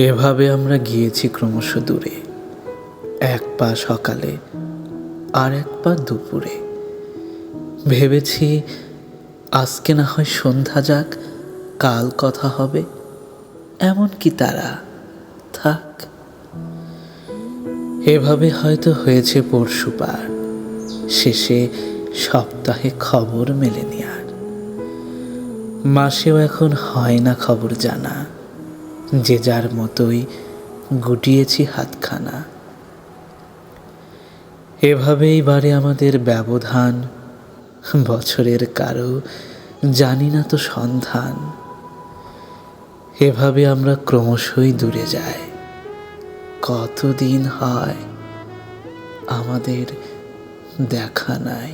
এভাবে আমরা গিয়েছি ক্রমশ দূরে, এক পা সকালে আর এক পা দুপুরে। ভেবেছি আজকে না হয় সন্ধ্যা যাক, কাল কথা হবে, এমন কি তারা থাক। এভাবে হয়তো হয়েছে পরশু পার, শেষে সপ্তাহে খবর মেলেনি আর। মাসেও এখন হয় না খবর জানা, যে যার মতোই গুটিয়েছি হাতখানা। এভাবেই বাড়ে আমাদের ব্যবধান, বছরের কারো জানি না তো সন্ধান। এভাবে আমরা ক্রমশই দূরে যাই, কতদিন হয় আমাদের দেখা নাই।